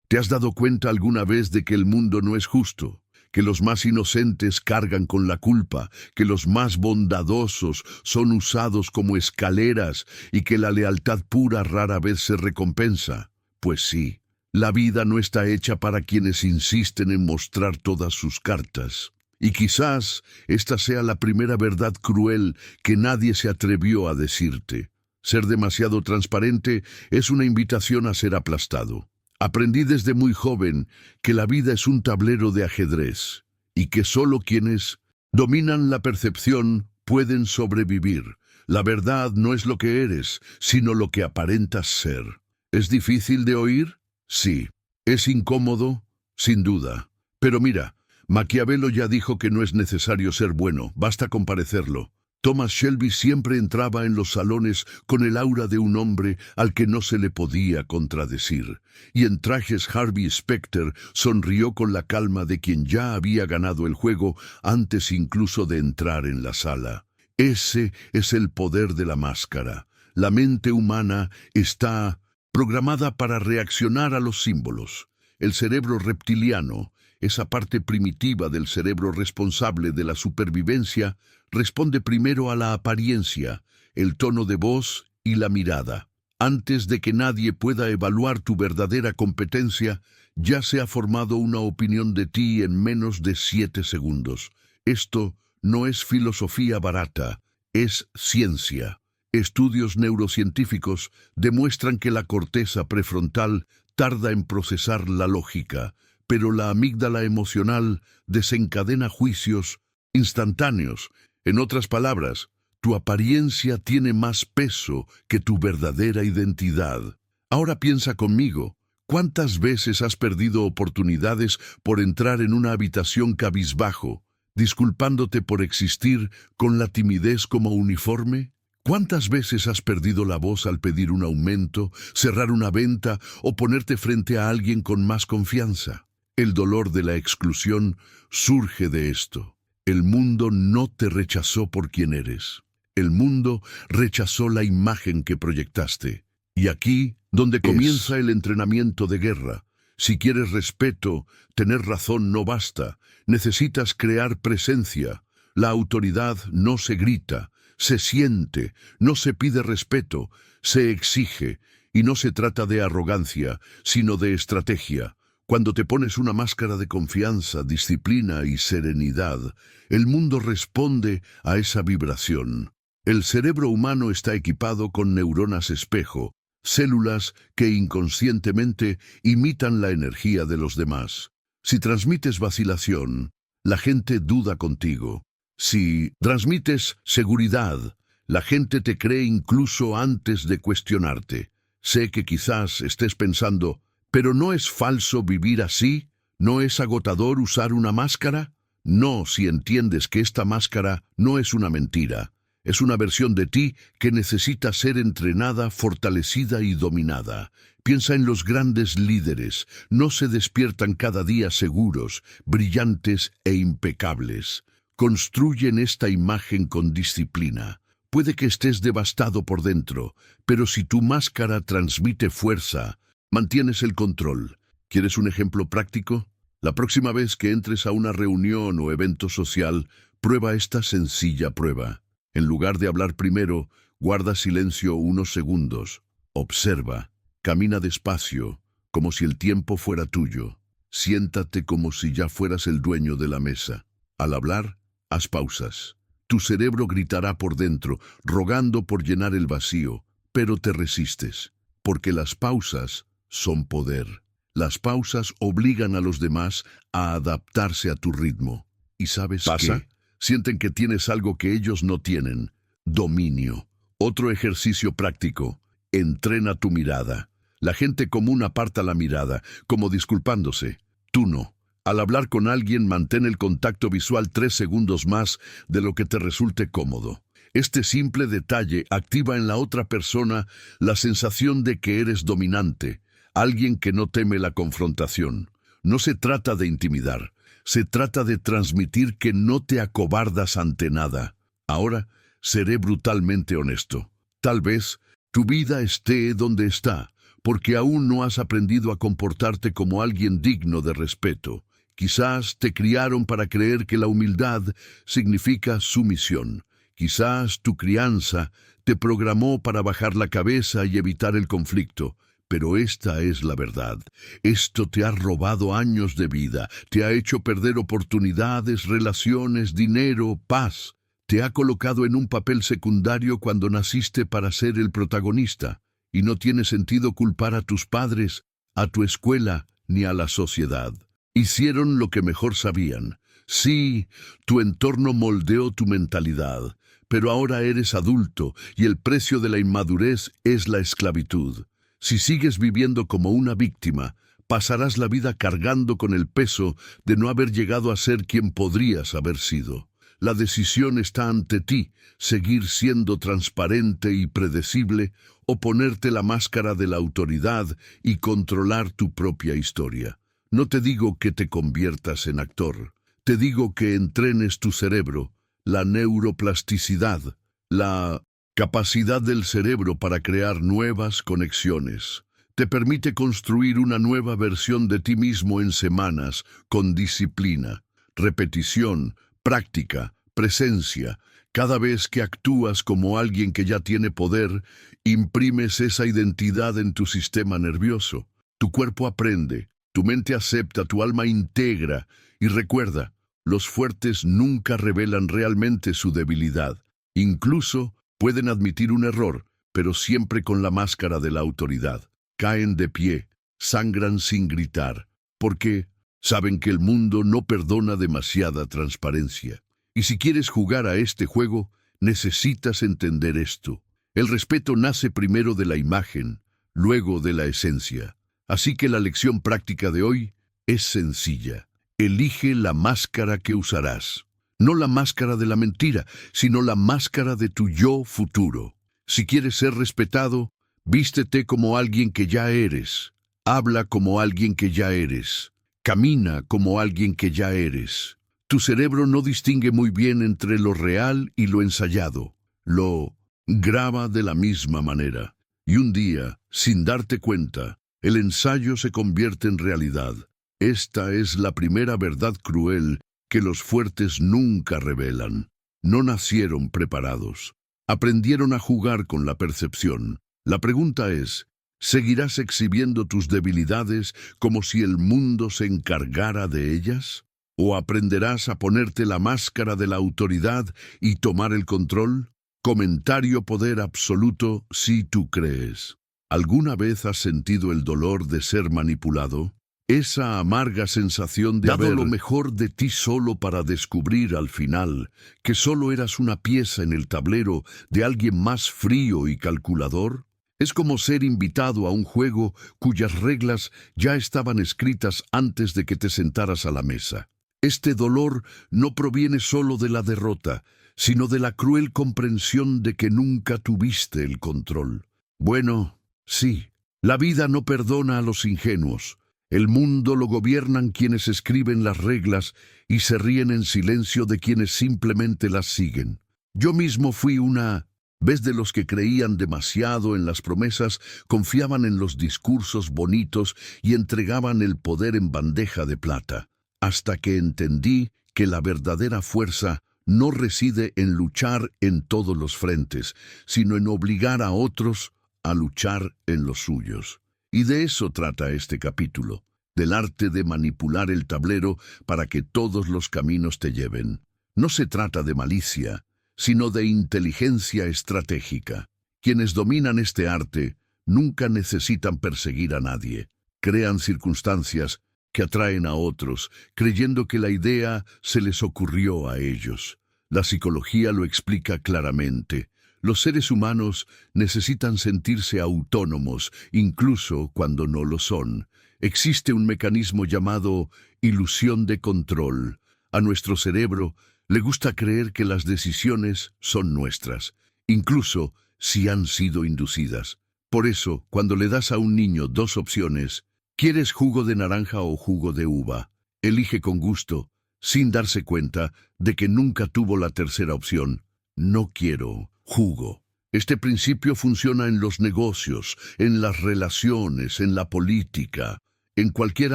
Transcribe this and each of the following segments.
¿Te has dado cuenta alguna vez de que el mundo no es justo? Que los más inocentes cargan con la culpa, que los más bondadosos son usados como escaleras y que la lealtad pura rara vez se recompensa. Pues sí, la vida no está hecha para quienes insisten en mostrar todas sus cartas. Y quizás esta sea la primera verdad cruel que nadie se atrevió a decirte. Ser demasiado transparente es una invitación a ser aplastado. Aprendí desde muy joven que la vida es un tablero de ajedrez y que solo quienes dominan la percepción pueden sobrevivir. La verdad no es lo que eres, sino lo que aparentas ser. ¿Es difícil de oír? Sí. ¿Es incómodo? Sin duda. Pero mira, Maquiavelo ya dijo que no es necesario ser bueno, basta con parecerlo. Thomas Shelby siempre entraba en los salones con el aura de un hombre al que no se le podía contradecir, y en trajes Harvey Specter sonrió con la calma de quien ya había ganado el juego antes incluso de entrar en la sala. Ese es el poder de la máscara. La mente humana está programada para reaccionar a los símbolos. El cerebro reptiliano, esa parte primitiva del cerebro responsable de la supervivencia, responde primero a la apariencia, el tono de voz y la mirada. Antes de que nadie pueda evaluar tu verdadera competencia, ya se ha formado una opinión de ti en menos de 7 segundos. Esto no es filosofía barata, es ciencia. Estudios neurocientíficos demuestran que la corteza prefrontal tarda en procesar la lógica, pero la amígdala emocional desencadena juicios instantáneos. En otras palabras, tu apariencia tiene más peso que tu verdadera identidad. Ahora piensa conmigo, ¿cuántas veces has perdido oportunidades por entrar en una habitación cabizbajo, disculpándote por existir con la timidez como uniforme? ¿Cuántas veces has perdido la voz al pedir un aumento, cerrar una venta o ponerte frente a alguien con más confianza? El dolor de la exclusión surge de esto. El mundo no te rechazó por quien eres. El mundo rechazó la imagen que proyectaste. Y aquí, donde comienza el entrenamiento de guerra. Si quieres respeto, tener razón no basta. Necesitas crear presencia. La autoridad no se grita, se siente, no se pide respeto, se exige. Y no se trata de arrogancia, sino de estrategia. Cuando te pones una máscara de confianza, disciplina y serenidad, el mundo responde a esa vibración. El cerebro humano está equipado con neuronas espejo, células que inconscientemente imitan la energía de los demás. Si transmites vacilación, la gente duda contigo. Si transmites seguridad, la gente te cree incluso antes de cuestionarte. Sé que quizás estés pensando, ¿pero no es falso vivir así? ¿No es agotador usar una máscara? No, si entiendes que esta máscara no es una mentira. Es una versión de ti que necesita ser entrenada, fortalecida y dominada. Piensa en los grandes líderes. No se despiertan cada día seguros, brillantes e impecables. Construyen esta imagen con disciplina. Puede que estés devastado por dentro, pero si tu máscara transmite fuerza, mantienes el control. ¿Quieres un ejemplo práctico? La próxima vez que entres a una reunión o evento social, prueba esta sencilla prueba. En lugar de hablar primero, guarda silencio unos segundos. Observa. Camina despacio, como si el tiempo fuera tuyo. Siéntate como si ya fueras el dueño de la mesa. Al hablar, haz pausas. Tu cerebro gritará por dentro, rogando por llenar el vacío, pero te resistes, porque las pausas son poder. Las pausas obligan a los demás a adaptarse a tu ritmo. ¿Y sabes qué? Sienten que tienes algo que ellos no tienen. Dominio. Otro ejercicio práctico. Entrena tu mirada. La gente común aparta la mirada, como disculpándose. Tú no. Al hablar con alguien, mantén el contacto visual 3 segundos más de lo que te resulte cómodo. Este simple detalle activa en la otra persona la sensación de que eres dominante, alguien que no teme la confrontación. No se trata de intimidar, se trata de transmitir que no te acobardas ante nada. Ahora, seré brutalmente honesto. Tal vez tu vida esté donde está, porque aún no has aprendido a comportarte como alguien digno de respeto. Quizás te criaron para creer que la humildad significa sumisión. Quizás tu crianza te programó para bajar la cabeza y evitar el conflicto. Pero esta es la verdad. Esto te ha robado años de vida, te ha hecho perder oportunidades, relaciones, dinero, paz. Te ha colocado en un papel secundario cuando naciste para ser el protagonista. Y no tiene sentido culpar a tus padres, a tu escuela, ni a la sociedad. Hicieron lo que mejor sabían. Sí, tu entorno moldeó tu mentalidad, pero ahora eres adulto y el precio de la inmadurez es la esclavitud. Si sigues viviendo como una víctima, pasarás la vida cargando con el peso de no haber llegado a ser quien podrías haber sido. La decisión está ante ti, seguir siendo transparente y predecible o ponerte la máscara de la autoridad y controlar tu propia historia. No te digo que te conviertas en actor, te digo que entrenes tu cerebro, la neuroplasticidad, la capacidad del cerebro para crear nuevas conexiones. Te permite construir una nueva versión de ti mismo en semanas, con disciplina, repetición, práctica, presencia. Cada vez que actúas como alguien que ya tiene poder, imprimes esa identidad en tu sistema nervioso. Tu cuerpo aprende, tu mente acepta, tu alma integra. Y recuerda, los fuertes nunca revelan realmente su debilidad. Incluso pueden admitir un error, pero siempre con la máscara de la autoridad. Caen de pie, sangran sin gritar, porque saben que el mundo no perdona demasiada transparencia. Y si quieres jugar a este juego, necesitas entender esto. El respeto nace primero de la imagen, luego de la esencia. Así que la lección práctica de hoy es sencilla. Elige la máscara que usarás. No la máscara de la mentira, sino la máscara de tu yo futuro. Si quieres ser respetado, vístete como alguien que ya eres. Habla como alguien que ya eres. Camina como alguien que ya eres. Tu cerebro no distingue muy bien entre lo real y lo ensayado. Lo graba de la misma manera. Y un día, sin darte cuenta, el ensayo se convierte en realidad. Esta es la primera verdad cruel que los fuertes nunca revelan. No nacieron preparados. Aprendieron a jugar con la percepción. La pregunta es, ¿seguirás exhibiendo tus debilidades como si el mundo se encargara de ellas? ¿O aprenderás a ponerte la máscara de la autoridad y tomar el control? Comentario: poder absoluto si tú crees. ¿Alguna vez has sentido el dolor de ser manipulado? Esa amarga sensación de haber dado lo mejor de ti solo para descubrir al final que solo eras una pieza en el tablero de alguien más frío y calculador. Es como ser invitado a un juego cuyas reglas ya estaban escritas antes de que te sentaras a la mesa. Este dolor no proviene solo de la derrota, sino de la cruel comprensión de que nunca tuviste el control. Bueno, sí, la vida no perdona a los ingenuos. El mundo lo gobiernan quienes escriben las reglas y se ríen en silencio de quienes simplemente las siguen. Yo mismo fui una vez de los que creían demasiado en las promesas, confiaban en los discursos bonitos y entregaban el poder en bandeja de plata, hasta que entendí que la verdadera fuerza no reside en luchar en todos los frentes, sino en obligar a otros a luchar en los suyos. Y de eso trata este capítulo, del arte de manipular el tablero para que todos los caminos te lleven. No se trata de malicia, sino de inteligencia estratégica. Quienes dominan este arte nunca necesitan perseguir a nadie. Crean circunstancias que atraen a otros, creyendo que la idea se les ocurrió a ellos. La psicología lo explica claramente. Los seres humanos necesitan sentirse autónomos, incluso cuando no lo son. Existe un mecanismo llamado ilusión de control. A nuestro cerebro le gusta creer que las decisiones son nuestras, incluso si han sido inducidas. Por eso, cuando le das a un niño dos opciones, ¿quieres jugo de naranja o jugo de uva?, elige con gusto, sin darse cuenta de que nunca tuvo la tercera opción. No quiero jugo. Este principio funciona en los negocios, en las relaciones, en la política, en cualquier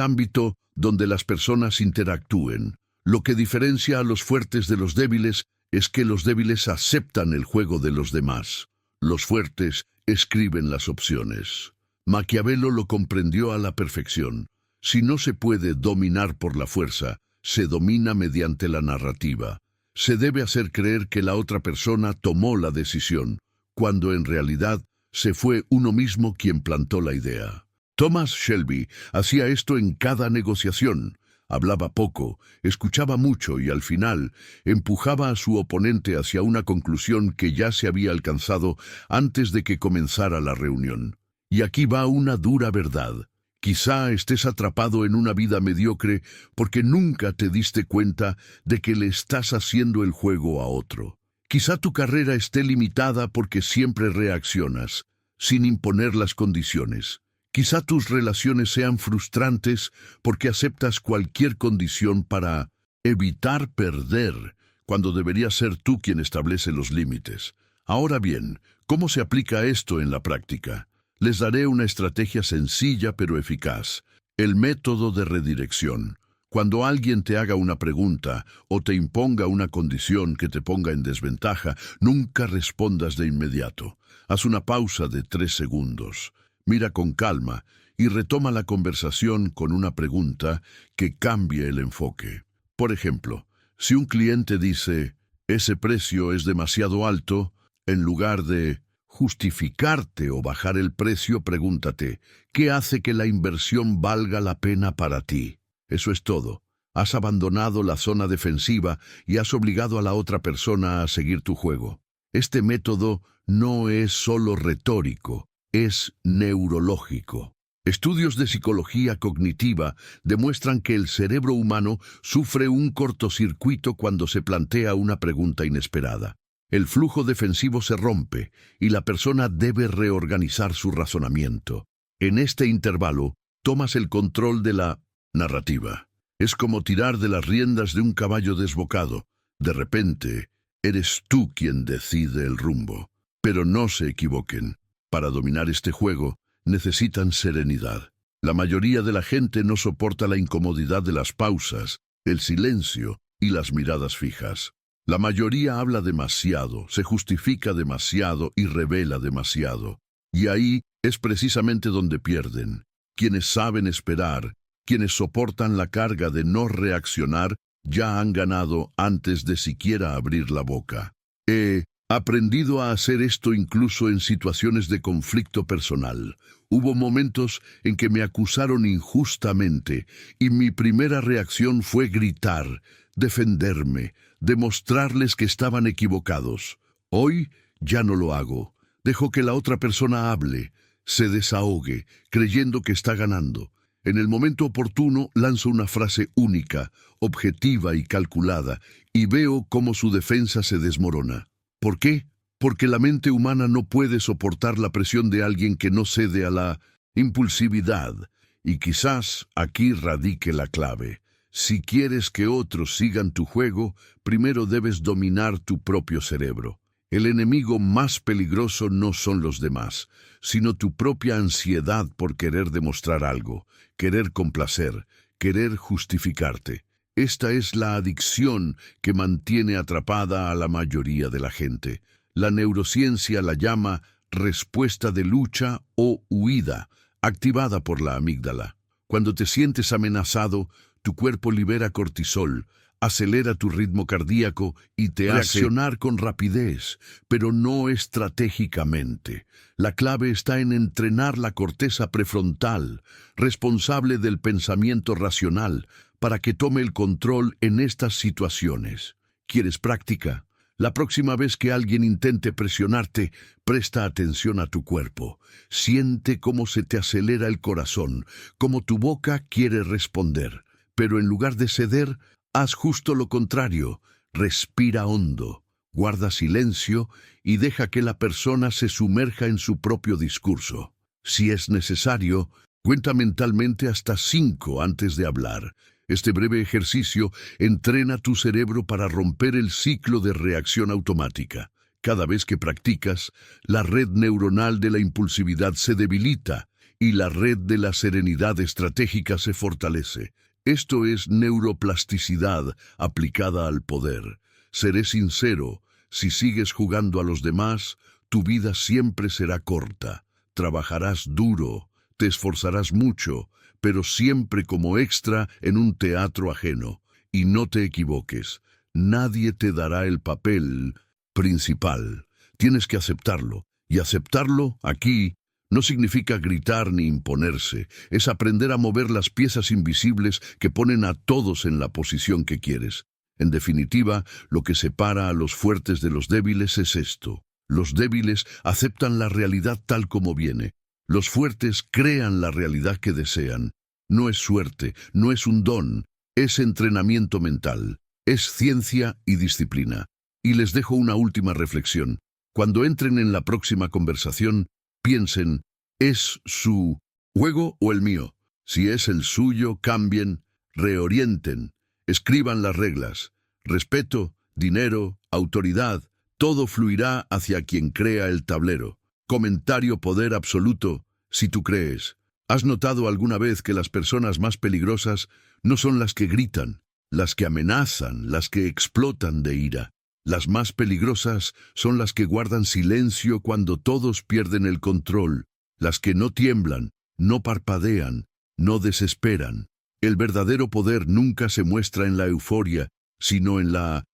ámbito donde las personas interactúen. Lo que diferencia a los fuertes de los débiles es que los débiles aceptan el juego de los demás. Los fuertes escriben las opciones. Maquiavelo lo comprendió a la perfección. Si no se puede dominar por la fuerza, se domina mediante la narrativa. Se debe hacer creer que la otra persona tomó la decisión, cuando en realidad se fue uno mismo quien plantó la idea. Thomas Shelby hacía esto en cada negociación. Hablaba poco, escuchaba mucho y al final empujaba a su oponente hacia una conclusión que ya se había alcanzado antes de que comenzara la reunión. Y aquí va una dura verdad. Quizá estés atrapado en una vida mediocre porque nunca te diste cuenta de que le estás haciendo el juego a otro. Quizá tu carrera esté limitada porque siempre reaccionas, sin imponer las condiciones. Quizá tus relaciones sean frustrantes porque aceptas cualquier condición para evitar perder, cuando debería ser tú quien establece los límites. Ahora bien, ¿cómo se aplica esto en la práctica? Les daré una estrategia sencilla pero eficaz: el método de redirección. Cuando alguien te haga una pregunta o te imponga una condición que te ponga en desventaja, nunca respondas de inmediato. Haz una pausa de 3 segundos. Mira con calma y retoma la conversación con una pregunta que cambie el enfoque. Por ejemplo, si un cliente dice, «Ese precio es demasiado alto», en lugar de justificarte o bajar el precio, pregúntate, ¿qué hace que la inversión valga la pena para ti? Eso es todo. Has abandonado la zona defensiva y has obligado a la otra persona a seguir tu juego. Este método no es solo retórico, es neurológico. Estudios de psicología cognitiva demuestran que el cerebro humano sufre un cortocircuito cuando se plantea una pregunta inesperada. El flujo defensivo se rompe y la persona debe reorganizar su razonamiento. En este intervalo, tomas el control de la narrativa. Es como tirar de las riendas de un caballo desbocado. De repente, eres tú quien decide el rumbo. Pero no se equivoquen. Para dominar este juego, necesitan serenidad. La mayoría de la gente no soporta la incomodidad de las pausas, el silencio y las miradas fijas. La mayoría habla demasiado, se justifica demasiado y revela demasiado. Y ahí es precisamente donde pierden. Quienes saben esperar, quienes soportan la carga de no reaccionar, ya han ganado antes de siquiera abrir la boca. He aprendido a hacer esto incluso en situaciones de conflicto personal. Hubo momentos en que me acusaron injustamente y mi primera reacción fue gritar, defenderme, demostrarles que estaban equivocados. Hoy ya no lo hago. Dejo que la otra persona hable, se desahogue, creyendo que está ganando. En el momento oportuno lanzo una frase única, objetiva y calculada, y veo cómo su defensa se desmorona. ¿Por qué? Porque la mente humana no puede soportar la presión de alguien que no cede a la impulsividad. Y quizás aquí radique la clave. Si quieres que otros sigan tu juego, primero debes dominar tu propio cerebro. El enemigo más peligroso no son los demás, sino tu propia ansiedad por querer demostrar algo, querer complacer, querer justificarte. Esta es la adicción que mantiene atrapada a la mayoría de la gente. La neurociencia la llama respuesta de lucha o huida, activada por la amígdala. Cuando te sientes amenazado, tu cuerpo libera cortisol, acelera tu ritmo cardíaco y te hace reaccionar con rapidez, pero no estratégicamente. La clave está en entrenar la corteza prefrontal, responsable del pensamiento racional, para que tome el control en estas situaciones. ¿Quieres práctica? La próxima vez que alguien intente presionarte, presta atención a tu cuerpo. Siente cómo se te acelera el corazón, cómo tu boca quiere responder. Pero en lugar de ceder, haz justo lo contrario. Respira hondo, guarda silencio y deja que la persona se sumerja en su propio discurso. Si es necesario, cuenta mentalmente hasta 5 antes de hablar. Este breve ejercicio entrena tu cerebro para romper el ciclo de reacción automática. Cada vez que practicas, la red neuronal de la impulsividad se debilita y la red de la serenidad estratégica se fortalece. Esto es neuroplasticidad aplicada al poder. Seré sincero, si sigues jugando a los demás, tu vida siempre será corta. Trabajarás duro, te esforzarás mucho, pero siempre como extra en un teatro ajeno. Y no te equivoques, nadie te dará el papel principal. Tienes que aceptarlo. Y aceptarlo, aquí, no significa gritar ni imponerse. Es aprender a mover las piezas invisibles que ponen a todos en la posición que quieres. En definitiva, lo que separa a los fuertes de los débiles es esto. Los débiles aceptan la realidad tal como viene. Los fuertes crean la realidad que desean. No es suerte, no es un don, es entrenamiento mental, es ciencia y disciplina. Y les dejo una última reflexión. Cuando entren en la próxima conversación, piensen, ¿es su juego o el mío? Si es el suyo, cambien, reorienten, escriban las reglas. Respeto, dinero, autoridad, todo fluirá hacia quien crea el tablero. Comentario poder absoluto, si tú crees. ¿Has notado alguna vez que las personas más peligrosas no son las que gritan, las que amenazan, las que explotan de ira? Las más peligrosas son las que guardan silencio cuando todos pierden el control, las que no tiemblan, no parpadean, no desesperan. El verdadero poder nunca se muestra en la euforia, sino en la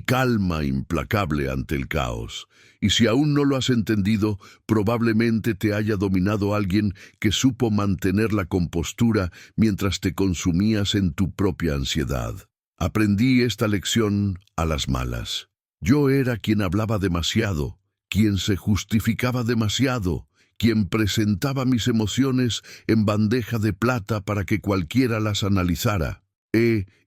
calma implacable ante el caos. Y si aún no lo has entendido, probablemente te haya dominado alguien que supo mantener la compostura mientras te consumías en tu propia ansiedad. Aprendí esta lección a las malas. Yo era quien hablaba demasiado, quien se justificaba demasiado, quien presentaba mis emociones en bandeja de plata para que cualquiera las analizara.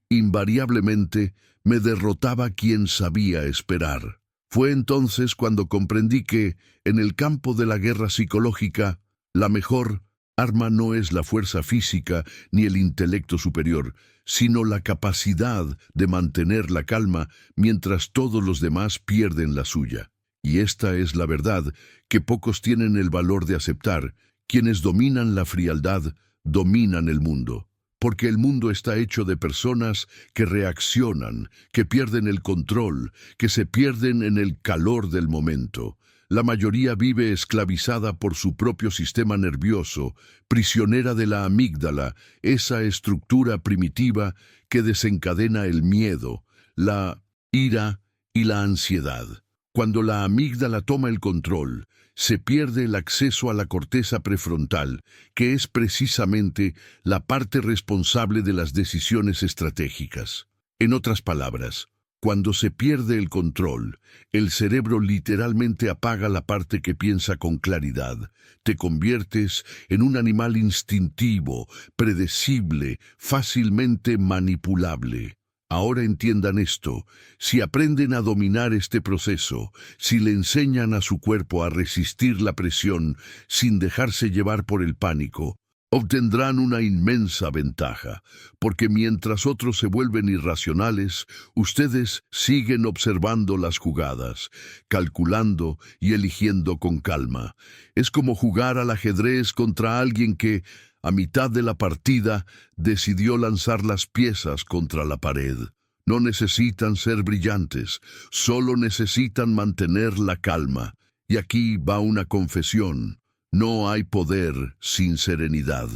Invariablemente, me derrotaba quien sabía esperar. Fue entonces cuando comprendí que, en el campo de la guerra psicológica, la mejor arma no es la fuerza física ni el intelecto superior, sino la capacidad de mantener la calma mientras todos los demás pierden la suya. Y esta es la verdad que pocos tienen el valor de aceptar. Quienes dominan la frialdad, dominan el mundo. Porque el mundo está hecho de personas que reaccionan, que pierden el control, que se pierden en el calor del momento. La mayoría vive esclavizada por su propio sistema nervioso, prisionera de la amígdala, esa estructura primitiva que desencadena el miedo, la ira y la ansiedad. Cuando la amígdala toma el control, se pierde el acceso a la corteza prefrontal, que es precisamente la parte responsable de las decisiones estratégicas. En otras palabras, cuando se pierde el control, el cerebro literalmente apaga la parte que piensa con claridad. Te conviertes en un animal instintivo, predecible, fácilmente manipulable. Ahora entiendan esto, si aprenden a dominar este proceso, si le enseñan a su cuerpo a resistir la presión sin dejarse llevar por el pánico, obtendrán una inmensa ventaja, porque mientras otros se vuelven irracionales, ustedes siguen observando las jugadas, calculando y eligiendo con calma. Es como jugar al ajedrez contra alguien que, a mitad de la partida, decidió lanzar las piezas contra la pared. No necesitan ser brillantes, solo necesitan mantener la calma. Y aquí va una confesión. No hay poder sin serenidad.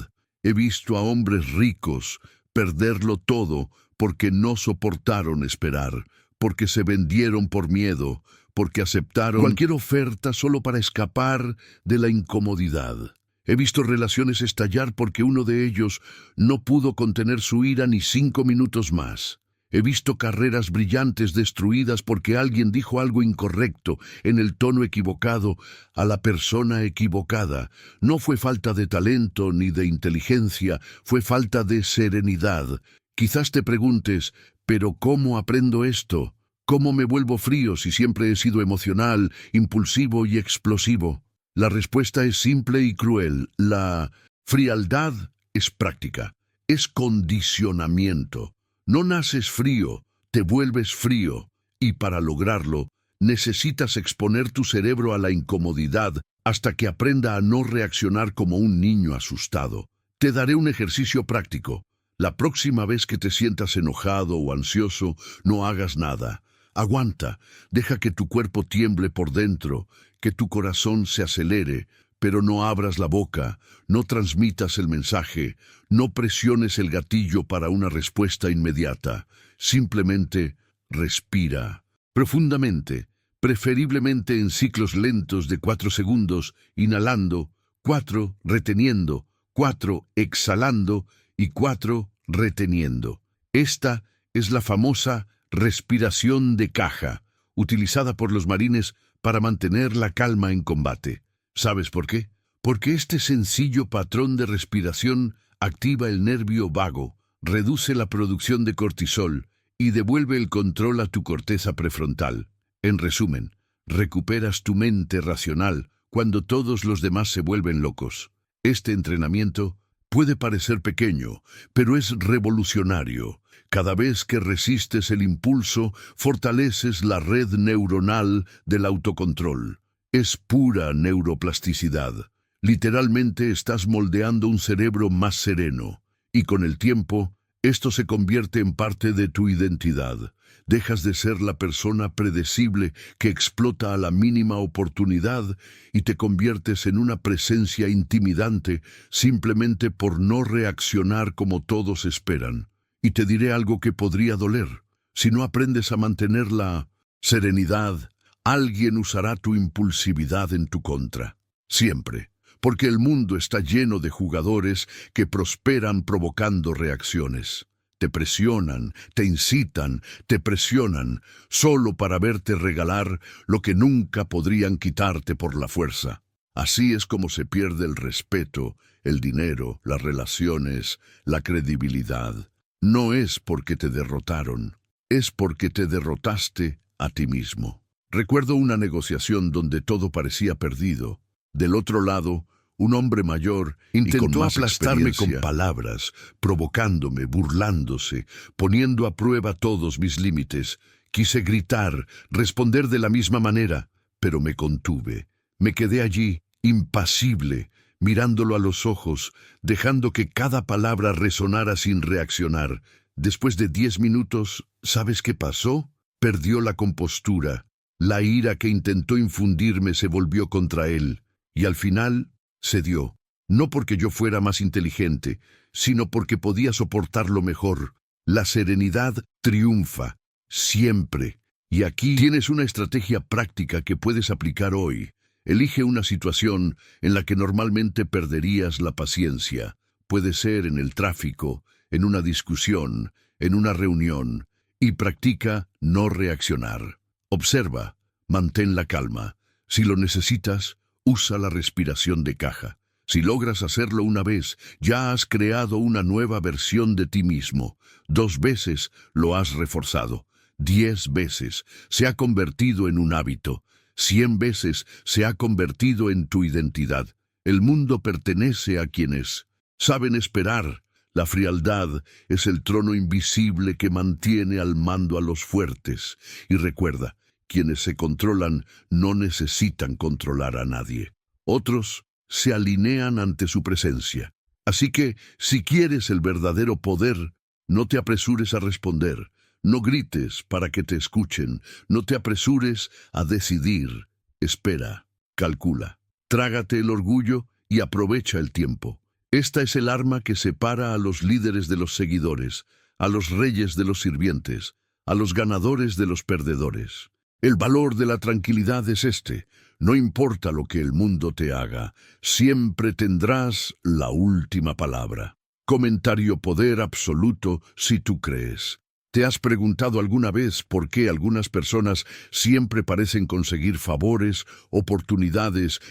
He visto a hombres ricos perderlo todo porque no soportaron esperar, porque se vendieron por miedo, porque aceptaron cualquier oferta solo para escapar de la incomodidad. He visto relaciones estallar porque uno de ellos no pudo contener su ira ni 5 minutos más. He visto carreras brillantes destruidas porque alguien dijo algo incorrecto, en el tono equivocado, a la persona equivocada. No fue falta de talento ni de inteligencia, fue falta de serenidad. Quizás te preguntes, ¿pero cómo aprendo esto? ¿Cómo me vuelvo frío si siempre he sido emocional, impulsivo y explosivo? La respuesta es simple y cruel. La frialdad es práctica, es condicionamiento. No naces frío, te vuelves frío, y para lograrlo, Necesitas exponer tu cerebro a la incomodidad hasta que aprenda a no reaccionar como un niño asustado. Te daré un ejercicio práctico. La próxima vez que te sientas enojado o ansioso, no hagas nada. Aguanta, deja que tu cuerpo tiemble por dentro, que tu corazón se acelere, pero no abras la boca, no transmitas el mensaje, no presiones el gatillo para una respuesta inmediata. Simplemente respira profundamente, preferiblemente en ciclos lentos de 4 segundos, inhalando, 4, reteniendo, 4, exhalando y 4, reteniendo. Esta es la famosa respiración de caja, utilizada por los marines para mantener la calma en combate. ¿Sabes por qué? Porque este sencillo patrón de respiración activa el nervio vago, reduce la producción de cortisol y devuelve el control a tu corteza prefrontal. En resumen, recuperas tu mente racional cuando todos los demás se vuelven locos. Este entrenamiento puede parecer pequeño, pero es revolucionario. Cada vez que resistes el impulso, fortaleces la red neuronal del autocontrol. Es pura neuroplasticidad. Literalmente estás moldeando un cerebro más sereno. Y con el tiempo, esto se convierte en parte de tu identidad. Dejas de ser la persona predecible que explota a la mínima oportunidad y te conviertes en una presencia intimidante simplemente por no reaccionar como todos esperan. Y te diré algo que podría doler. Si no aprendes a mantener la serenidad, alguien usará tu impulsividad en tu contra. Siempre. Porque el mundo está lleno de jugadores que prosperan provocando reacciones. Te presionan, te incitan, te presionan, solo para verte regalar lo que nunca podrían quitarte por la fuerza. Así es como se pierde el respeto, el dinero, las relaciones, la credibilidad. No es porque te derrotaron, es porque te derrotaste a ti mismo. Recuerdo una negociación donde todo parecía perdido. Del otro lado, un hombre mayor intentó aplastarme con palabras, provocándome, burlándose, poniendo a prueba todos mis límites. Quise gritar, responder de la misma manera, pero me contuve. Me quedé allí, impasible, mirándolo a los ojos, dejando que cada palabra resonara sin reaccionar. Después de 10 minutos, ¿sabes qué pasó? Perdió la compostura. La ira que intentó infundirme se volvió contra él, y al final cedió, no porque yo fuera más inteligente, sino porque podía soportarlo mejor. La serenidad triunfa, siempre. Y aquí tienes una estrategia práctica que puedes aplicar hoy. Elige una situación en la que normalmente perderías la paciencia. Puede ser en el tráfico, en una discusión, en una reunión, y practica no reaccionar. Observa, mantén la calma. Si lo necesitas, usa la respiración de caja. Si logras hacerlo una vez, ya has creado una nueva versión de ti mismo. 2 veces lo has reforzado. 10 veces se ha convertido en un hábito. 100 veces se ha convertido en tu identidad. El mundo pertenece a quienes saben esperar. La frialdad es el trono invisible que mantiene al mando a los fuertes. Y recuerda, quienes se controlan no necesitan controlar a nadie. Otros se alinean ante su presencia. Así que, si quieres el verdadero poder, no te apresures a responder. No grites para que te escuchen. No te apresures a decidir. Espera, calcula. Trágate el orgullo y aprovecha el tiempo. Esta es el arma que separa a los líderes de los seguidores, a los reyes de los sirvientes, a los ganadores de los perdedores. El valor de la tranquilidad es este. No importa lo que el mundo te haga, siempre tendrás la última palabra. Comentario poder absoluto si tú crees. ¿Te has preguntado alguna vez por qué algunas personas siempre parecen conseguir favores, oportunidades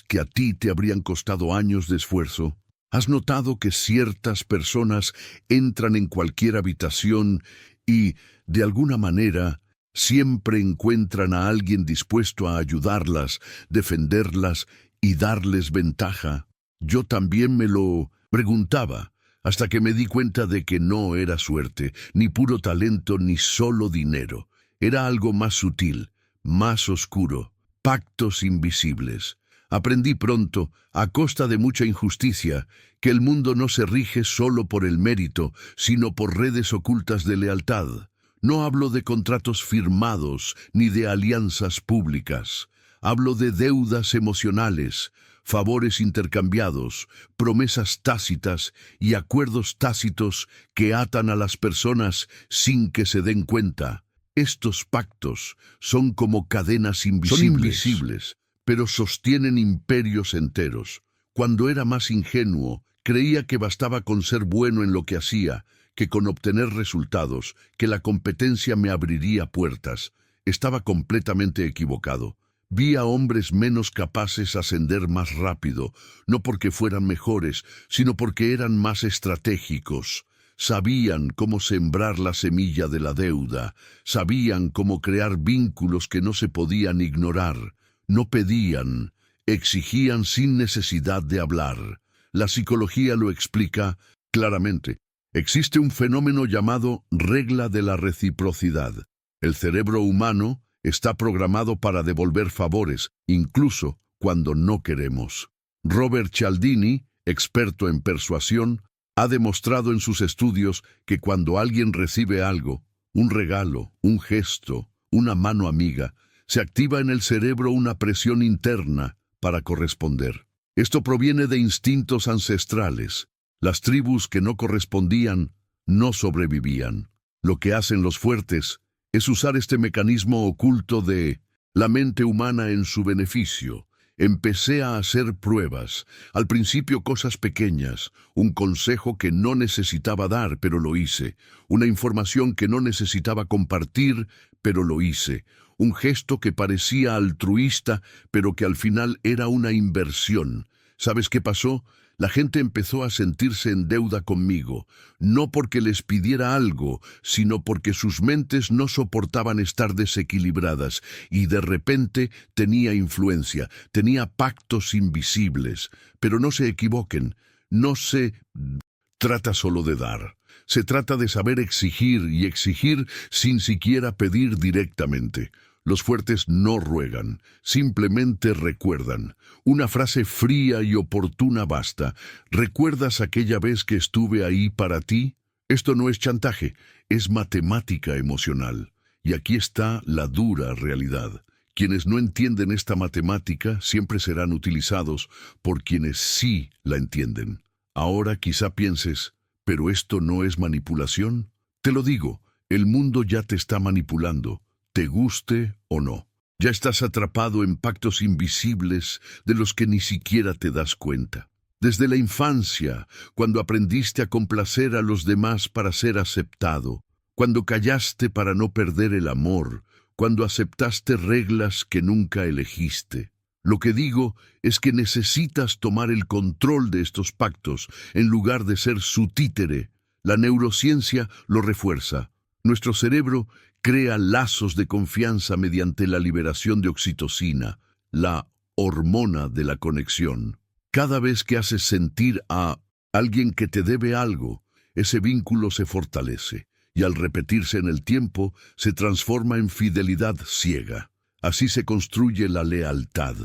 que a ti te habrían costado años de esfuerzo? ¿Has notado que ciertas personas entran en cualquier habitación y, de alguna manera, siempre encuentran a alguien dispuesto a ayudarlas, defenderlas y darles ventaja? Yo también me lo preguntaba, hasta que me di cuenta de que no era suerte, ni puro talento, ni solo dinero. Era algo más sutil, más oscuro, pactos invisibles. Aprendí pronto, a costa de mucha injusticia, que el mundo no se rige solo por el mérito, sino por redes ocultas de lealtad. No hablo de contratos firmados ni de alianzas públicas. Hablo de deudas emocionales, favores intercambiados, promesas tácitas y acuerdos tácitos que atan a las personas sin que se den cuenta. Estos pactos son como cadenas invisibles, pero sostienen imperios enteros. Cuando era más ingenuo, creía que bastaba con ser bueno en lo que hacía, que con obtener resultados, que la competencia me abriría puertas. Estaba completamente equivocado. Vi a hombres menos capaces ascender más rápido, no porque fueran mejores, sino porque eran más estratégicos. Sabían cómo sembrar la semilla de la deuda, sabían cómo crear vínculos que no se podían ignorar. No pedían, exigían sin necesidad de hablar. La psicología lo explica claramente. Existe un fenómeno llamado regla de la reciprocidad. El cerebro humano está programado para devolver favores, incluso cuando no queremos. Robert Cialdini, experto en persuasión, ha demostrado en sus estudios que cuando alguien recibe algo, un regalo, un gesto, una mano amiga, se activa en el cerebro una presión interna para corresponder. Esto proviene de instintos ancestrales. Las tribus que no correspondían no sobrevivían. Lo que hacen los fuertes es usar este mecanismo oculto de la mente humana en su beneficio. Empecé a hacer pruebas, al principio cosas pequeñas, un consejo que no necesitaba dar, pero lo hice, una información que no necesitaba compartir, pero lo hice, un gesto que parecía altruista, pero que al final era una inversión. ¿Sabes qué pasó? La gente empezó a sentirse en deuda conmigo, no porque les pidiera algo, sino porque sus mentes no soportaban estar desequilibradas, y de repente tenía influencia, tenía pactos invisibles. Pero no se equivoquen, no se trata solo de dar. Se trata de saber exigir y exigir sin siquiera pedir directamente. Los fuertes no ruegan, simplemente recuerdan. Una frase fría y oportuna basta. ¿Recuerdas aquella vez que estuve ahí para ti? Esto no es chantaje, es matemática emocional. Y aquí está la dura realidad. Quienes no entienden esta matemática siempre serán utilizados por quienes sí la entienden. Ahora quizá pienses, ¿pero esto no es manipulación? Te lo digo, el mundo ya te está manipulando. Te guste o no. Ya estás atrapado en pactos invisibles de los que ni siquiera te das cuenta. Desde la infancia, cuando aprendiste a complacer a los demás para ser aceptado, cuando callaste para no perder el amor, cuando aceptaste reglas que nunca elegiste. Lo que digo es que necesitas tomar el control de estos pactos en lugar de ser su títere. La neurociencia lo refuerza. Nuestro cerebro crea lazos de confianza mediante la liberación de oxitocina, la hormona de la conexión. Cada vez que haces sentir a alguien que te debe algo, ese vínculo se fortalece y al repetirse en el tiempo se transforma en fidelidad ciega. Así se construye la lealtad,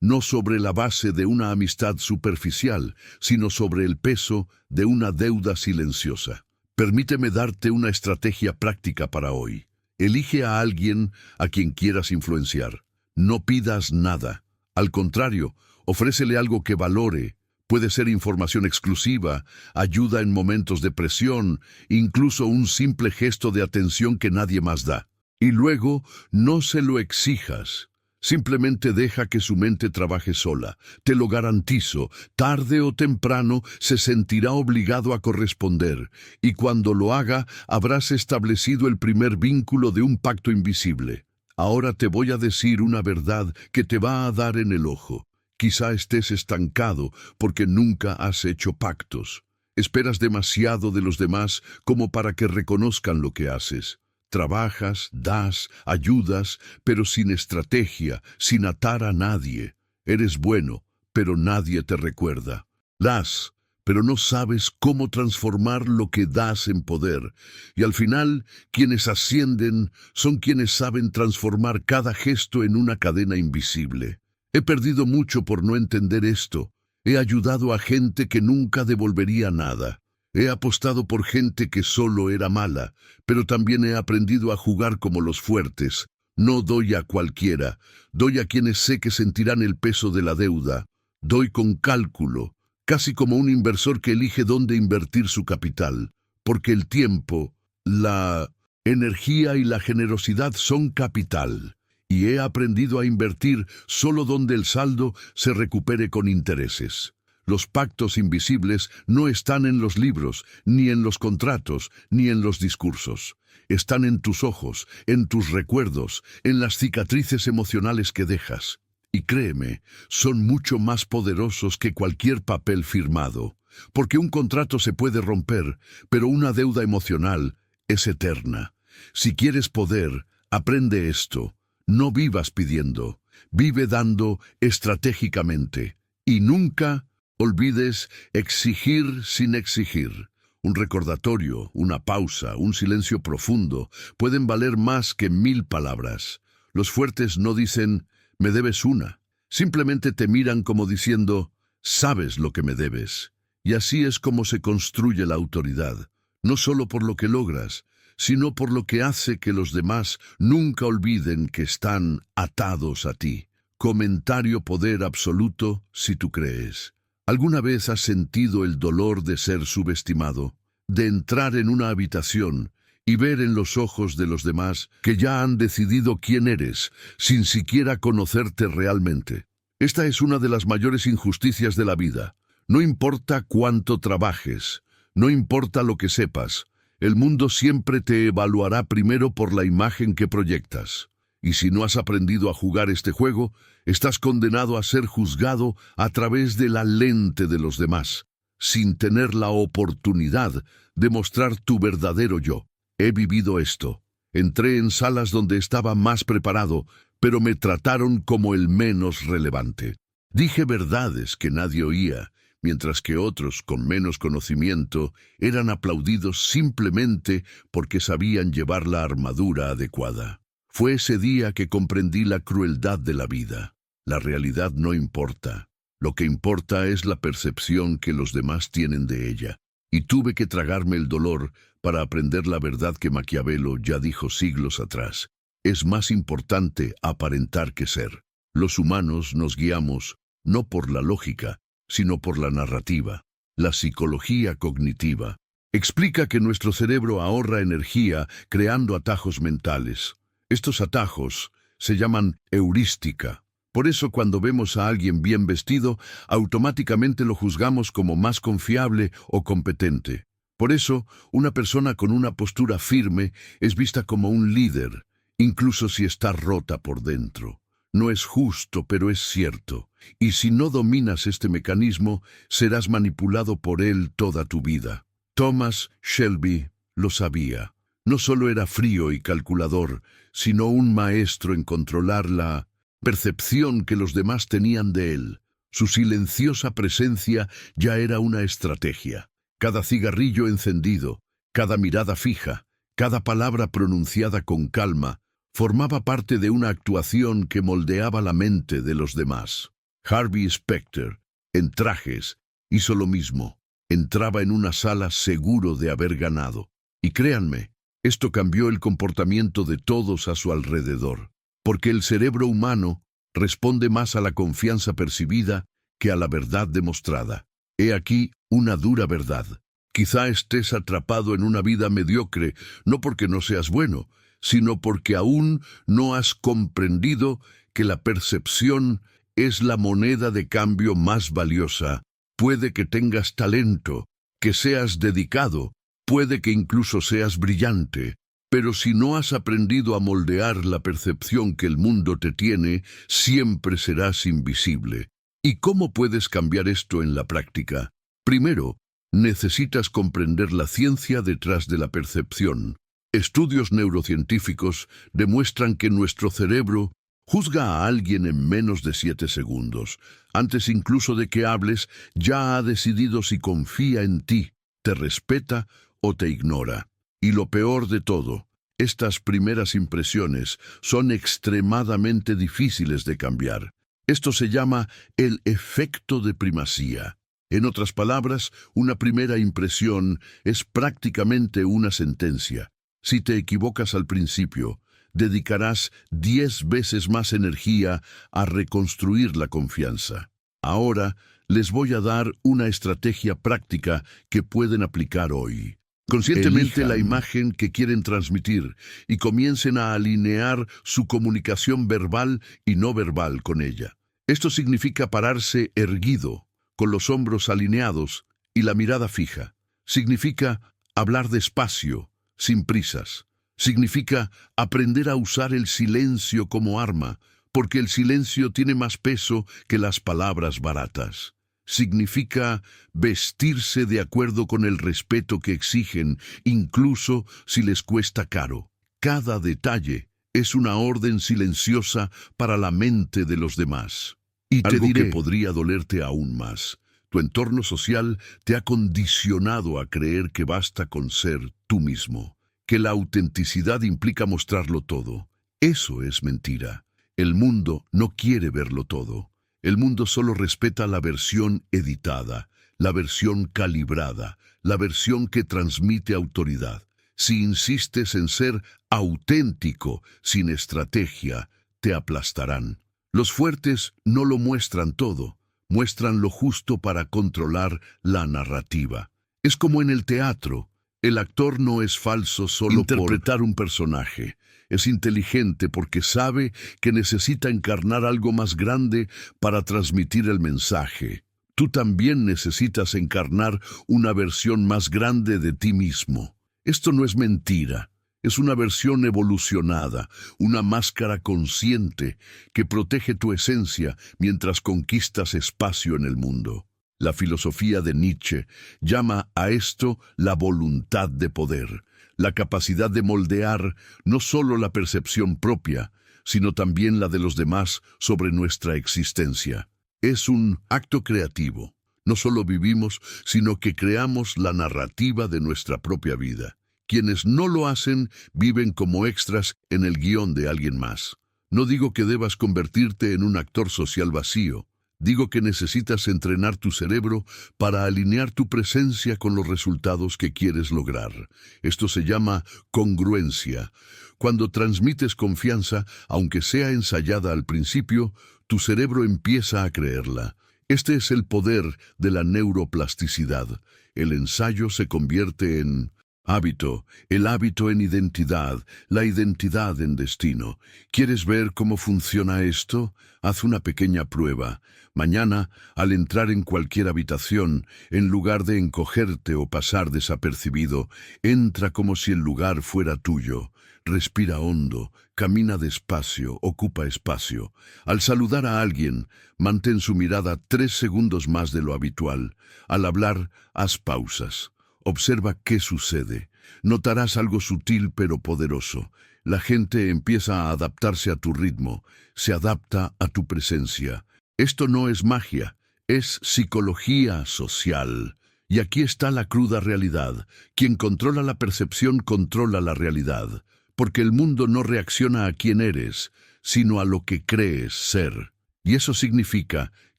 no sobre la base de una amistad superficial, sino sobre el peso de una deuda silenciosa. Permíteme darte una estrategia práctica para hoy. Elige a alguien a quien quieras influenciar. No pidas nada. Al contrario, ofrécele algo que valore. Puede ser información exclusiva, ayuda en momentos de presión, incluso un simple gesto de atención que nadie más da. Y luego, no se lo exijas. Simplemente deja que su mente trabaje sola. Te lo garantizo, tarde o temprano se sentirá obligado a corresponder, y cuando lo haga, habrás establecido el primer vínculo de un pacto invisible. Ahora te voy a decir una verdad que te va a dar en el ojo. Quizá estés estancado porque nunca has hecho pactos. Esperas demasiado de los demás como para que reconozcan lo que haces. Trabajas, das, ayudas, pero sin estrategia, sin atar a nadie. Eres bueno, pero nadie te recuerda. Das, pero no sabes cómo transformar lo que das en poder. Y al final, quienes ascienden son quienes saben transformar cada gesto en una cadena invisible. He perdido mucho por no entender esto. He ayudado a gente que nunca devolvería nada. He apostado por gente que solo era mala, pero también he aprendido a jugar como los fuertes. No doy a cualquiera, doy a quienes sé que sentirán el peso de la deuda. Doy con cálculo, casi como un inversor que elige dónde invertir su capital, porque el tiempo, la energía y la generosidad son capital, y he aprendido a invertir solo donde el saldo se recupere con intereses. Los pactos invisibles no están en los libros, ni en los contratos, ni en los discursos. Están en tus ojos, en tus recuerdos, en las cicatrices emocionales que dejas. Y créeme, son mucho más poderosos que cualquier papel firmado, porque un contrato se puede romper, pero una deuda emocional es eterna. Si quieres poder, aprende esto. No vivas pidiendo, vive dando estratégicamente. Y nunca olvides exigir sin exigir. Un recordatorio, una pausa, un silencio profundo pueden valer más que 1000 palabras. Los fuertes no dicen, me debes una. Simplemente te miran como diciendo, sabes lo que me debes. Y así es como se construye la autoridad, no solo por lo que logras, sino por lo que hace que los demás nunca olviden que están atados a ti. Comentario poder absoluto si tú crees. ¿Alguna vez has sentido el dolor de ser subestimado? De entrar en una habitación y ver en los ojos de los demás que ya han decidido quién eres, sin siquiera conocerte realmente. Esta es una de las mayores injusticias de la vida. No importa cuánto trabajes, no importa lo que sepas, el mundo siempre te evaluará primero por la imagen que proyectas. Y si no has aprendido a jugar este juego, estás condenado a ser juzgado a través de la lente de los demás, sin tener la oportunidad de mostrar tu verdadero yo. He vivido esto. Entré en salas donde estaba más preparado, pero me trataron como el menos relevante. Dije verdades que nadie oía, mientras que otros, con menos conocimiento, eran aplaudidos simplemente porque sabían llevar la armadura adecuada. Fue ese día que comprendí la crueldad de la vida. La realidad no importa. Lo que importa es la percepción que los demás tienen de ella. Y tuve que tragarme el dolor para aprender la verdad que Maquiavelo ya dijo siglos atrás. Es más importante aparentar que ser. Los humanos nos guiamos no por la lógica, sino por la narrativa. La psicología cognitiva explica que nuestro cerebro ahorra energía creando atajos mentales. Estos atajos se llaman heurística. Por eso cuando vemos a alguien bien vestido, automáticamente lo juzgamos como más confiable o competente. Por eso, una persona con una postura firme es vista como un líder, incluso si está rota por dentro. No es justo, pero es cierto. Y si no dominas este mecanismo, serás manipulado por él toda tu vida. Thomas Shelby lo sabía. No solo era frío y calculador, sino un maestro en controlar la percepción que los demás tenían de él. Su silenciosa presencia ya era una estrategia. Cada cigarrillo encendido, cada mirada fija, cada palabra pronunciada con calma, formaba parte de una actuación que moldeaba la mente de los demás. Harvey Specter, en trajes, hizo lo mismo. Entraba en una sala seguro de haber ganado. Y créanme, esto cambió el comportamiento de todos a su alrededor, porque el cerebro humano responde más a la confianza percibida que a la verdad demostrada. He aquí una dura verdad. Quizá estés atrapado en una vida mediocre, no porque no seas bueno, sino porque aún no has comprendido que la percepción es la moneda de cambio más valiosa. Puede que tengas talento, que seas dedicado, puede que incluso seas brillante, pero si no has aprendido a moldear la percepción que el mundo te tiene, siempre serás invisible. ¿Y cómo puedes cambiar esto en la práctica? Primero, necesitas comprender la ciencia detrás de la percepción. Estudios neurocientíficos demuestran que nuestro cerebro Juzga a alguien en menos de 7 segundos. Antes incluso de que hables, ya ha decidido si confía en ti, te respeta o te ignora. Y lo peor de todo, estas primeras impresiones son extremadamente difíciles de cambiar. Esto se llama el efecto de primacía. En otras palabras, una primera impresión es prácticamente una sentencia. Si te equivocas al principio, dedicarás 10 veces más energía a reconstruir la confianza. Ahora les voy a dar una estrategia práctica que pueden aplicar hoy. Conscientemente la imagen que quieren transmitir y comiencen a alinear su comunicación verbal y no verbal con ella. Esto significa pararse erguido, con los hombros alineados y la mirada fija. Significa hablar despacio, sin prisas. Significa aprender a usar el silencio como arma, porque el silencio tiene más peso que las palabras baratas. Significa vestirse de acuerdo con el respeto que exigen, incluso si les cuesta caro. Cada detalle es una orden silenciosa para la mente de los demás. Y te diré, que podría dolerte aún más. Tu entorno social te ha condicionado a creer que basta con ser tú mismo, que la autenticidad implica mostrarlo todo. Eso es mentira. El mundo no quiere verlo todo. El mundo solo respeta la versión editada, la versión calibrada, la versión que transmite autoridad. Si insistes en ser auténtico, sin estrategia, te aplastarán. Los fuertes no lo muestran todo, muestran lo justo para controlar la narrativa. Es como en el teatro. El actor no es falso solo por interpretar un personaje. Es inteligente porque sabe que necesita encarnar algo más grande para transmitir el mensaje. Tú también necesitas encarnar una versión más grande de ti mismo. Esto no es mentira. Es una versión evolucionada, una máscara consciente que protege tu esencia mientras conquistas espacio en el mundo. La filosofía de Nietzsche llama a esto la voluntad de poder, la capacidad de moldear no solo la percepción propia, sino también la de los demás sobre nuestra existencia. Es un acto creativo. No solo vivimos, sino que creamos la narrativa de nuestra propia vida. Quienes no lo hacen viven como extras en el guión de alguien más. No digo que debas convertirte en un actor social vacío. Digo que necesitas entrenar tu cerebro para alinear tu presencia con los resultados que quieres lograr. Esto se llama congruencia. Cuando transmites confianza, aunque sea ensayada al principio, tu cerebro empieza a creerla. Este es el poder de la neuroplasticidad. El ensayo se convierte en hábito, el hábito en identidad, la identidad en destino. ¿Quieres ver cómo funciona esto? Haz una pequeña prueba. Mañana, al entrar en cualquier habitación, en lugar de encogerte o pasar desapercibido, entra como si el lugar fuera tuyo. Respira hondo, camina despacio, ocupa espacio. Al saludar a alguien, mantén su mirada 3 segundos más de lo habitual. Al hablar, haz pausas. Observa qué sucede. Notarás algo sutil pero poderoso. La gente empieza a adaptarse a tu ritmo, se adapta a tu presencia. Esto no es magia, es psicología social. Y aquí está la cruda realidad. Quien controla la percepción controla la realidad, porque el mundo no reacciona a quién eres, sino a lo que crees ser. Y eso significa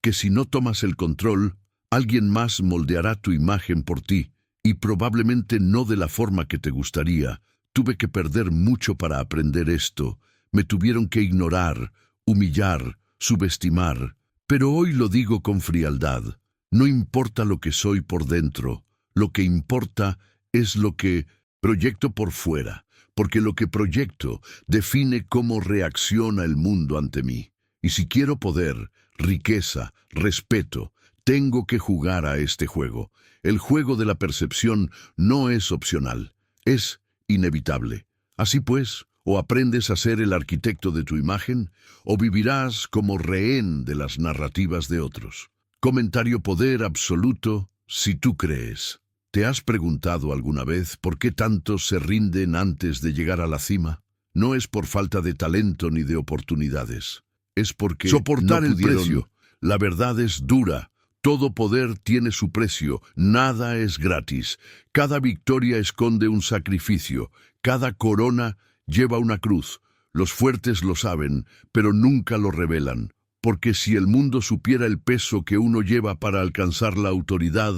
que si no tomas el control, alguien más moldeará tu imagen por ti. Y probablemente no de la forma que te gustaría. Tuve que perder mucho para aprender esto. Me tuvieron que ignorar, humillar, subestimar. Pero hoy lo digo con frialdad. No importa lo que soy por dentro. Lo que importa es lo que proyecto por fuera. Porque lo que proyecto define cómo reacciona el mundo ante mí. Y si quiero poder, riqueza, respeto, tengo que jugar a este juego. El juego de la percepción no es opcional, es inevitable. Así pues, o aprendes a ser el arquitecto de tu imagen, o vivirás como rehén de las narrativas de otros. Comentario poder absoluto si tú crees. ¿Te has preguntado alguna vez por qué tantos se rinden antes de llegar a la cima? No es por falta de talento ni de oportunidades. Es porque soportar el precio. La verdad es dura. Todo poder tiene su precio. Nada es gratis. Cada victoria esconde un sacrificio. Cada corona lleva una cruz. Los fuertes lo saben, pero nunca lo revelan. Porque si el mundo supiera el peso que uno lleva para alcanzar la autoridad,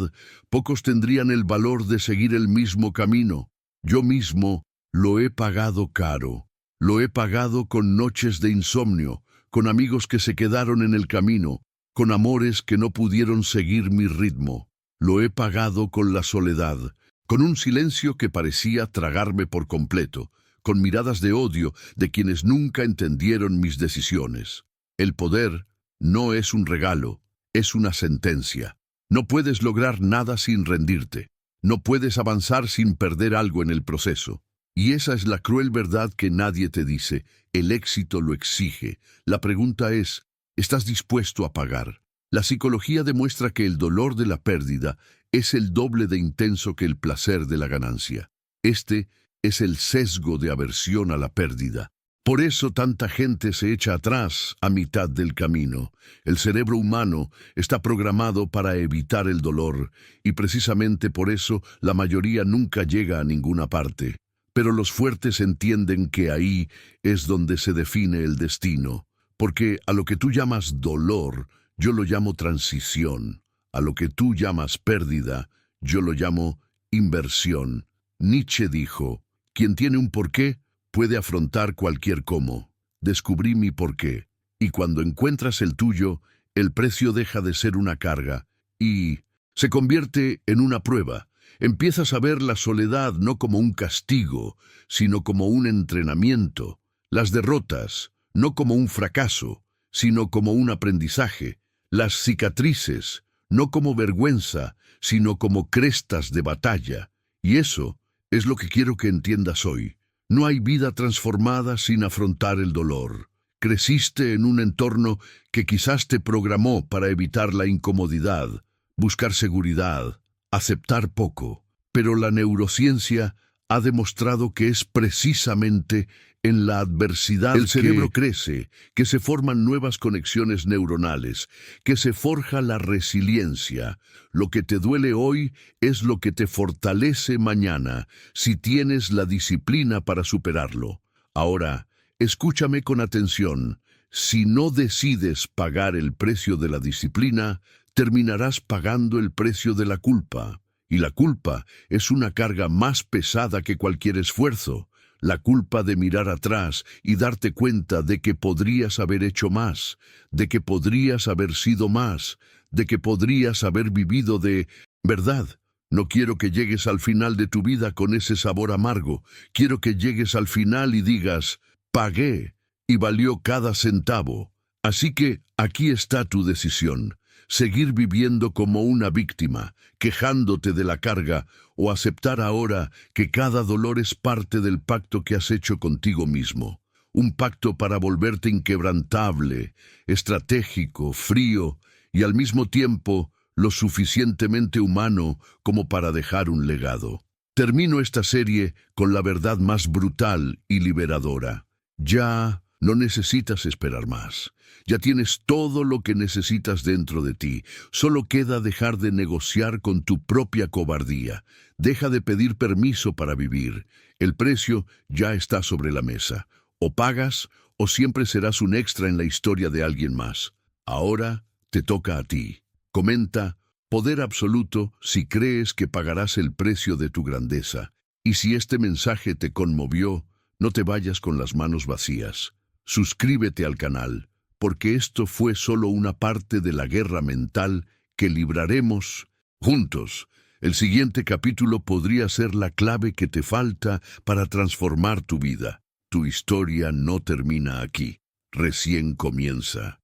pocos tendrían el valor de seguir el mismo camino. Yo mismo lo he pagado caro. Lo he pagado con noches de insomnio, con amigos que se quedaron en el camino, con amores que no pudieron seguir mi ritmo. Lo he pagado con la soledad, con un silencio que parecía tragarme por completo, con miradas de odio de quienes nunca entendieron mis decisiones. El poder no es un regalo, es una sentencia. No puedes lograr nada sin rendirte. No puedes avanzar sin perder algo en el proceso. Y esa es la cruel verdad que nadie te dice. El éxito lo exige. La pregunta es, ¿estás dispuesto a pagar? La psicología demuestra que el dolor de la pérdida es el doble de intenso que el placer de la ganancia. Este es el sesgo de aversión a la pérdida. Por eso tanta gente se echa atrás a mitad del camino. El cerebro humano está programado para evitar el dolor, y precisamente por eso la mayoría nunca llega a ninguna parte. Pero los fuertes entienden que ahí es donde se define el destino, porque a lo que tú llamas dolor, yo lo llamo transición. A lo que tú llamas pérdida, yo lo llamo inversión. Nietzsche dijo, quien tiene un porqué, puede afrontar cualquier cómo. Descubrí mi porqué, y cuando encuentras el tuyo, el precio deja de ser una carga, y se convierte en una prueba. Empiezas a ver la soledad no como un castigo, sino como un entrenamiento. Las derrotas, no como un fracaso, sino como un aprendizaje. Las cicatrices, no como vergüenza, sino como crestas de batalla. Y eso es lo que quiero que entiendas hoy. No hay vida transformada sin afrontar el dolor. Creciste en un entorno que quizás te programó para evitar la incomodidad, buscar seguridad, aceptar poco. Pero la neurociencia ha demostrado que es precisamente en la adversidad el cerebro crece, que se forman nuevas conexiones neuronales, que se forja la resiliencia. Lo que te duele hoy es lo que te fortalece mañana, si tienes la disciplina para superarlo. Ahora, escúchame con atención. Si no decides pagar el precio de la disciplina, terminarás pagando el precio de la culpa. Y la culpa es una carga más pesada que cualquier esfuerzo. La culpa de mirar atrás y darte cuenta de que podrías haber hecho más, de que podrías haber sido más, de que podrías haber vivido de verdad. No quiero que llegues al final de tu vida con ese sabor amargo. Quiero que llegues al final y digas, pagué y valió cada centavo. Así que aquí está tu decisión. Seguir viviendo como una víctima, quejándote de la carga, o aceptar ahora que cada dolor es parte del pacto que has hecho contigo mismo. Un pacto para volverte inquebrantable, estratégico, frío y al mismo tiempo lo suficientemente humano como para dejar un legado. Termino esta serie con la verdad más brutal y liberadora. Ya no necesitas esperar más. Ya tienes todo lo que necesitas dentro de ti. Solo queda dejar de negociar con tu propia cobardía. Deja de pedir permiso para vivir. El precio ya está sobre la mesa. O pagas o siempre serás un extra en la historia de alguien más. Ahora te toca a ti. Comenta, poder absoluto, si crees que pagarás el precio de tu grandeza. Y si este mensaje te conmovió, no te vayas con las manos vacías. Suscríbete al canal, porque esto fue solo una parte de la guerra mental que libraremos juntos. El siguiente capítulo podría ser la clave que te falta para transformar tu vida. Tu historia no termina aquí, recién comienza.